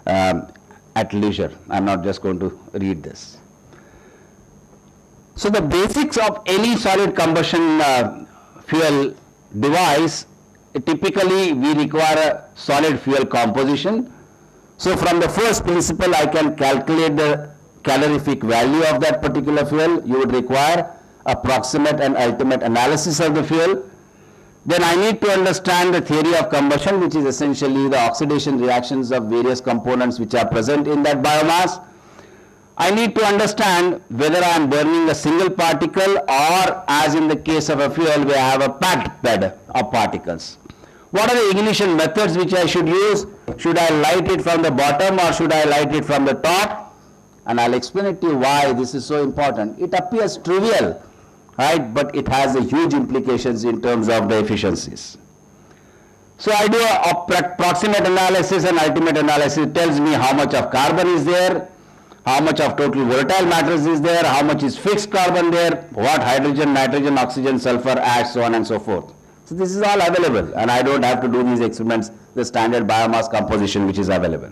at leisure. I'm not just going to read this. So the basics of any solid combustion fuel device, typically we require a solid fuel composition. So from the first principle, I can calculate the calorific value of that particular fuel. You would require approximate and ultimate analysis of the fuel. Then I need to understand the theory of combustion, which is essentially the oxidation reactions of various components which are present in that biomass. I need to understand whether I am burning a single particle or, as in the case of a fuel, we have a packed bed of particles. What are the ignition methods which I should use? Should I light it from the bottom or should I light it from the top? And I'll explain it to you why this is so important. It appears trivial, right? But it has a huge implications in terms of the efficiencies. So I do a approximate analysis and ultimate analysis. It tells me how much of carbon is there, how much of total volatile matters is there, how much is fixed carbon there, what hydrogen, nitrogen, oxygen, sulfur, ash, so on and so forth. So this is all available, and I don't have to do these experiments, the standard biomass composition which is available.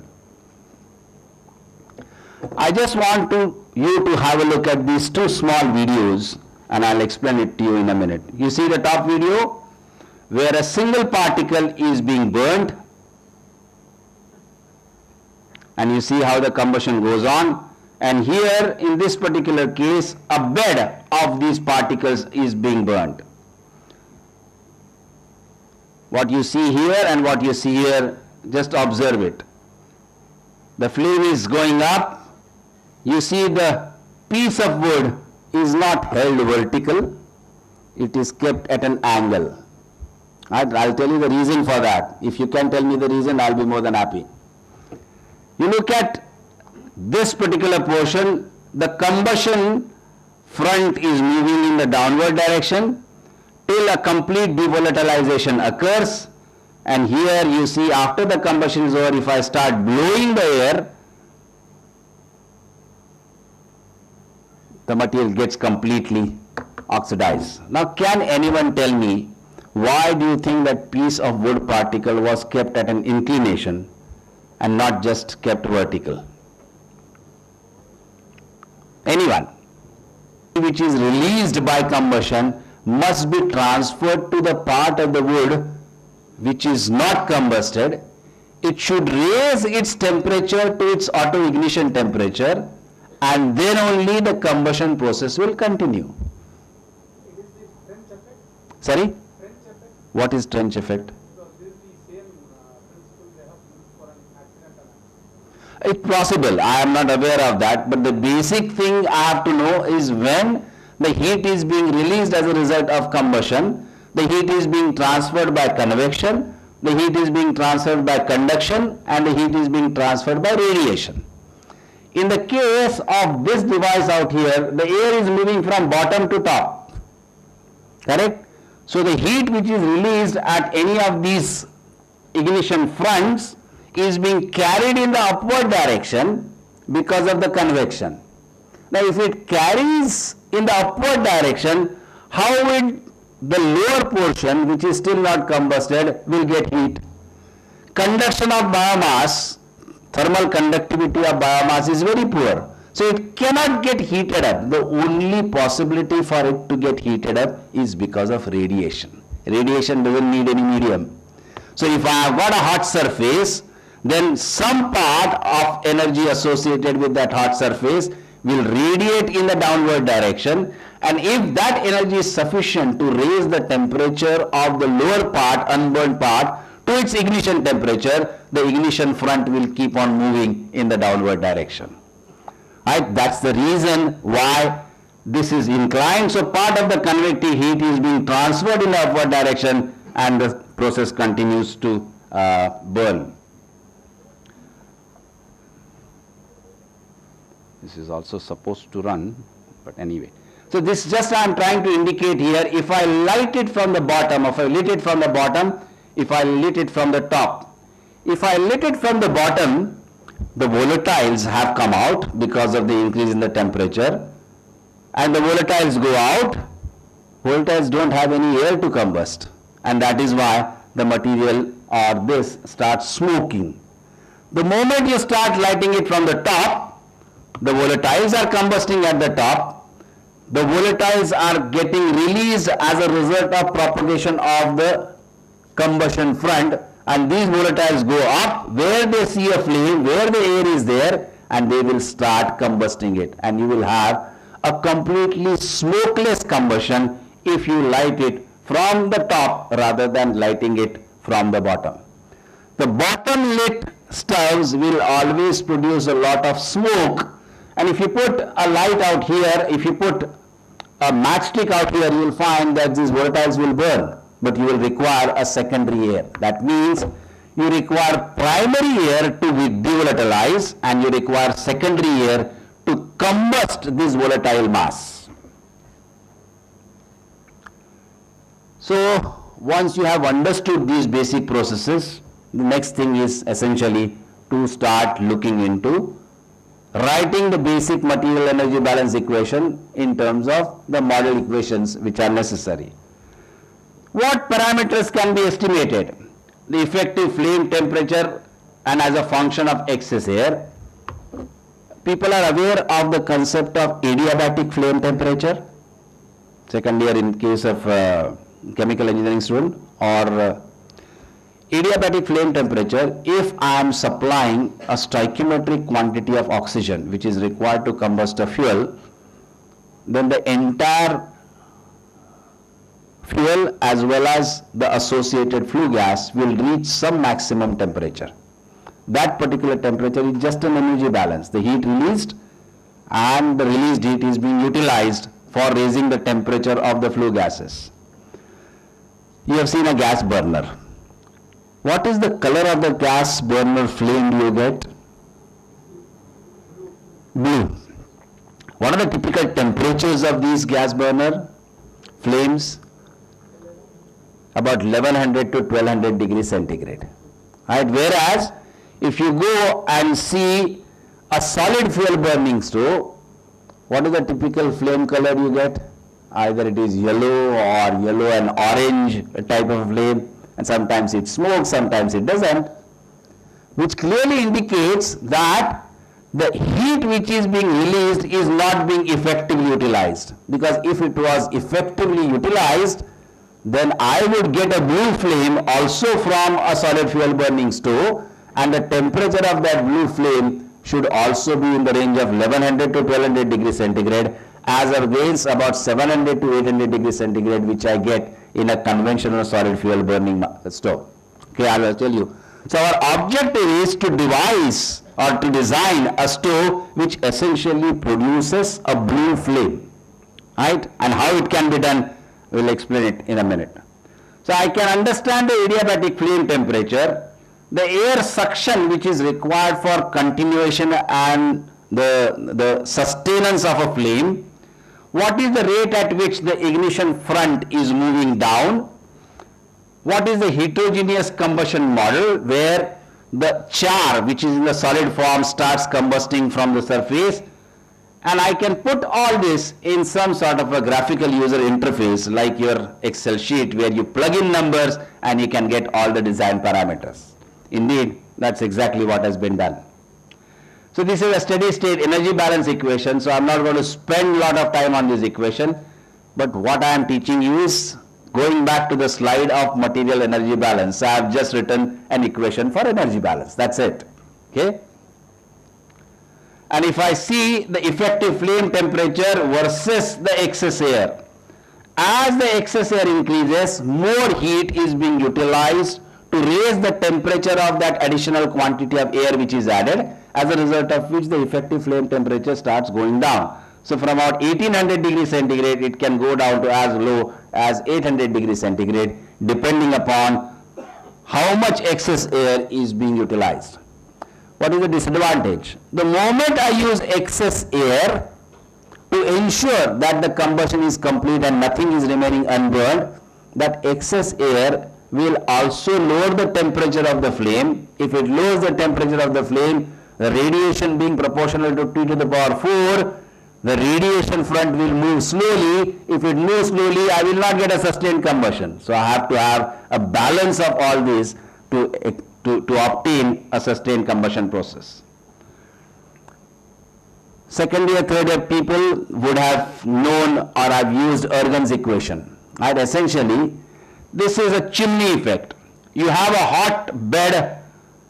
I just want you to have a look at these two small videos, and I'll explain it to you in a minute. You see the top video where a single particle is being burned, and you see how the combustion goes on. And here in this particular case, a bed of these particles is being burned. What you see here and what you see here, just observe it. The flame is going up. You see the piece of wood is not held vertical. It is kept at an angle. I'll tell you the reason for that. If you can tell me the reason, I'll be more than happy. You look at this particular portion, the combustion front is moving in the downward direction till a complete devolatilization occurs. And here you see after the combustion is over, if I start blowing the air, the material gets completely oxidized. Now can anyone tell me why do you think that piece of wood particle was kept at an inclination and not just kept vertical? Anyone? Which is released by combustion must be transferred to the part of the wood which is not combusted. It should raise its temperature to its auto ignition temperature, and then only the combustion process will continue. It is the trench effect? Sorry? Trench effect? What is trench effect? Because this is the same principle they have used for an accident analysis. It's possible. I am not aware of that. But the basic thing I have to know is when the heat is being released as a result of combustion, the heat is being transferred by convection, the heat is being transferred by conduction, and the heat is being transferred by radiation. In the case of this device out here, the air is moving from bottom to top. Correct? So the heat which is released at any of these ignition fronts is being carried in the upward direction because of the convection. Now if it carries in the upward direction, how will the lower portion, which is still not combusted, will get heat? Conduction of biomass, thermal conductivity of biomass is very poor. So it cannot get heated up. The only possibility for it to get heated up is because of radiation. Radiation doesn't need any medium. So if I have got a hot surface, then some part of energy associated with that hot surface will radiate in the downward direction, and if that energy is sufficient to raise the temperature of the lower part, unburned part, to its ignition temperature, the ignition front will keep on moving in the downward direction. Right? That's the reason why this is inclined. So part of the convective heat is being transferred in the upward direction and the process continues to burn. This is also supposed to run, but anyway. So this just I am trying to indicate here, if I light it from the bottom, if I lit it from the bottom, if I lit it from the top. If I lit it from the bottom, the volatiles have come out because of the increase in the temperature, and the volatiles go out. Volatiles don't have any air to combust, and that is why the material or this starts smoking. The moment you start lighting it from the top, the volatiles are combusting at the top. The volatiles are getting released as a result of propagation of the combustion front, and these volatiles go up where they see a flame, where the air is there, and they will start combusting it, and you will have a completely smokeless combustion if you light it from the top rather than lighting it from the bottom. The bottom lit stoves will always produce a lot of smoke, and if you put a light out here, if you put a matchstick out here, you will find that these volatiles will burn, but you will require a secondary air. That means you require primary air to devolatilize, and you require secondary air to combust this volatile mass. So once you have understood these basic processes, the next thing is essentially to start looking into writing the basic material energy balance equation in terms of the model equations which are necessary. What parameters can be estimated? The effective flame temperature and as a function of excess air. People are aware of the concept of adiabatic flame temperature. Second year in case of chemical engineering student, or adiabatic flame temperature, if I am supplying a stoichiometric quantity of oxygen which is required to combust a fuel, then the entire fuel as well as the associated flue gas will reach some maximum temperature. That particular temperature is just an energy balance. The heat released and the released heat is being utilized for raising the temperature of the flue gases. You have seen a gas burner. What is the color of the gas burner flame do you get? Blue. What are the typical temperatures of these gas burner flames? About 1100 to 1200 degrees centigrade. Right? Whereas if you go and see a solid fuel burning stove, what is the typical flame color you get? Either it is yellow or yellow and orange type of flame, and sometimes it smokes, sometimes it doesn't, which clearly indicates that the heat which is being released is not being effectively utilized. Because if it was effectively utilized, then I would get a blue flame also from a solid fuel burning stove, and the temperature of that blue flame should also be in the range of 1100 to 1200 degrees centigrade, as against about 700 to 800 degrees centigrade which I get in a conventional solid fuel burning stove. Okay, I will tell you. So our objective is to devise or to design a stove which essentially produces a blue flame, right? And how it can be done, we will explain it in a minute. So I can understand the adiabatic flame temperature, the air suction which is required for continuation and the sustenance of a flame. What is the rate at which the ignition front is moving down? What is the heterogeneous combustion model where the char which is in the solid form starts combusting from the surface? And I can put all this in some sort of a graphical user interface like your Excel sheet where you plug in numbers and you can get all the design parameters. Indeed, that's exactly what has been done. So this is a steady state energy balance equation, so I'm not going to spend a lot of time on this equation, but what I am teaching you is going back to the slide of material energy balance. So I have just written an equation for energy balance, that's it. Okay. And if I see the effective flame temperature versus the excess air, as the excess air increases, more heat is being utilized to raise the temperature of that additional quantity of air which is added, as a result of which the effective flame temperature starts going down. So from about 1800 degrees centigrade, it can go down to as low as 800 degrees centigrade, depending upon how much excess air is being utilized. What is the disadvantage? The moment I use excess air to ensure that the combustion is complete and nothing is remaining unburned, that excess air will also lower the temperature of the flame. If it lowers the temperature of the flame, the radiation being proportional to T to the power 4, the radiation front will move slowly. If it moves slowly, I will not get a sustained combustion. So I have to have a balance of all this to to obtain a sustained combustion process. Second year, third year people would have known or have used Ergun's equation. Right? Essentially, this is a chimney effect. You have a hot bed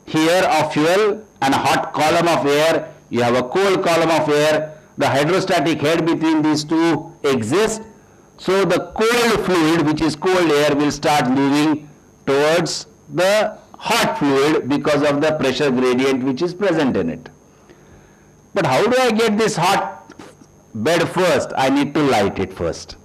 here of fuel and a hot column of air. You have a cold column of air. The hydrostatic head between these two exists. So the cold fluid, which is cold air, will start moving towards the hot fluid because of the pressure gradient which is present in it. But how do I get this hot bed first? I need to light it first.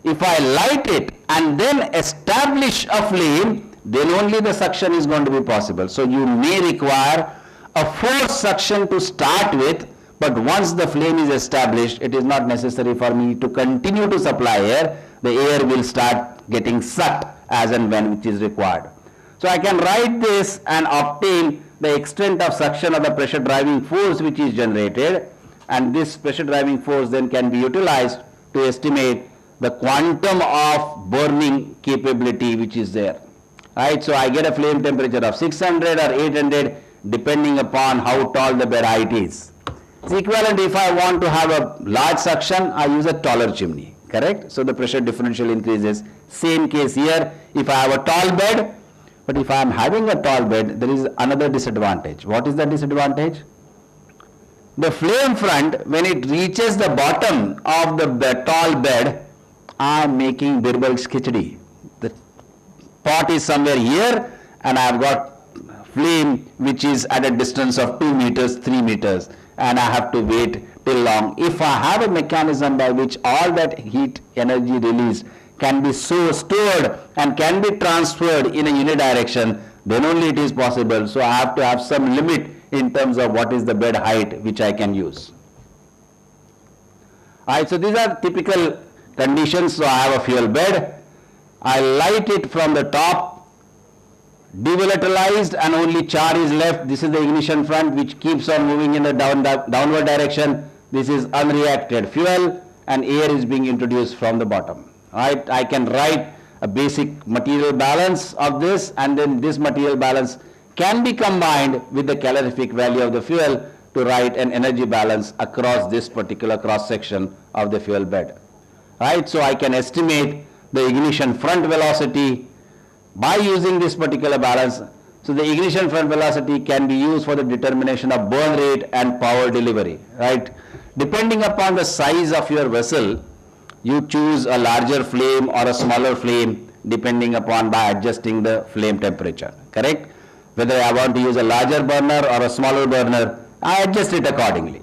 If I light it and then establish a flame, then only the suction is going to be possible. So you may require a forced suction to start with, but once the flame is established, it is not necessary for me to continue to supply air. The air will start getting sucked as and when which is required. So I can write this and obtain the extent of suction of the pressure driving force which is generated, and this pressure driving force then can be utilized to estimate the quantum of burning capability which is there. Right, so I get a flame temperature of 600 or 800 depending upon how tall the bed height is. It's equivalent if I want to have a large suction, I use a taller chimney, correct? So the pressure differential increases. Same case here, if I have a tall bed, but if I am having a tall bed, there is another disadvantage. What is the disadvantage? The flame front, when it reaches the bottom of the tall bed, I am making birbal khichdi. The pot is somewhere here and I have got flame which is at a distance of 2 meters, 3 meters, and I have to wait till long. If I have a mechanism by which all that heat energy released can be so stored and can be transferred in a unidirection, then only it is possible. So I have to have some limit in terms of what is the bed height which I can use. Alright, so these are typical conditions. So I have a fuel bed, I light it from the top, devolatilized and only char is left. This is the ignition front which keeps on moving in the downward direction. This is unreacted fuel and air is being introduced from the bottom. Right? I can write a basic material balance of this, and then this material balance can be combined with the calorific value of the fuel to write an energy balance across this particular cross section of the fuel bed. Right? So I can estimate the ignition front velocity by using this particular balance. So the ignition front velocity can be used for the determination of burn rate and power delivery. Right? Depending upon the size of your vessel, you choose a larger flame or a smaller flame depending upon by adjusting the flame temperature. Correct? Whether I want to use a larger burner or a smaller burner, I adjust it accordingly.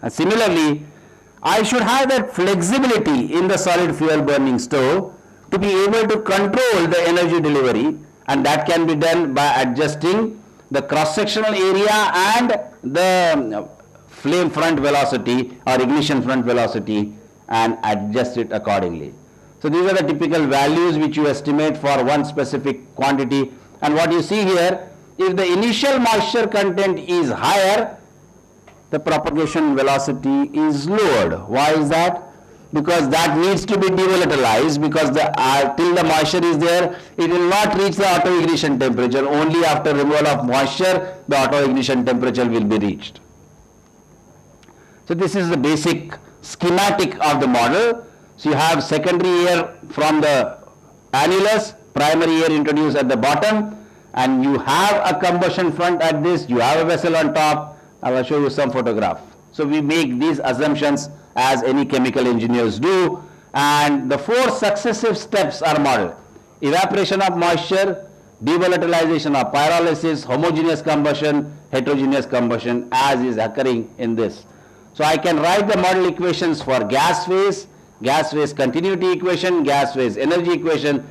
And similarly, I should have that flexibility in the solid fuel burning stove to be able to control the energy delivery, and that can be done by adjusting the cross-sectional area and the flame front velocity or ignition front velocity and adjust it accordingly. So these are the typical values which you estimate for one specific quantity, and what you see here, if the initial moisture content is higher, the propagation velocity is lowered. Why is that? Because that needs to be devolatilized, because till the moisture is there, it will not reach the auto ignition temperature. Only after removal of moisture, the auto ignition temperature will be reached. So this is the basic schematic of the model. So you have secondary air from the annulus, primary air introduced at the bottom, and you have a combustion front at this, you have a vessel on top. I will show you some photograph. So we make these assumptions as any chemical engineers do, and the 4 successive steps are modeled. Evaporation of moisture, devolatilization of pyrolysis, homogeneous combustion, heterogeneous combustion, as is occurring in this. So I can write the model equations for gas phase continuity equation, gas phase energy equation,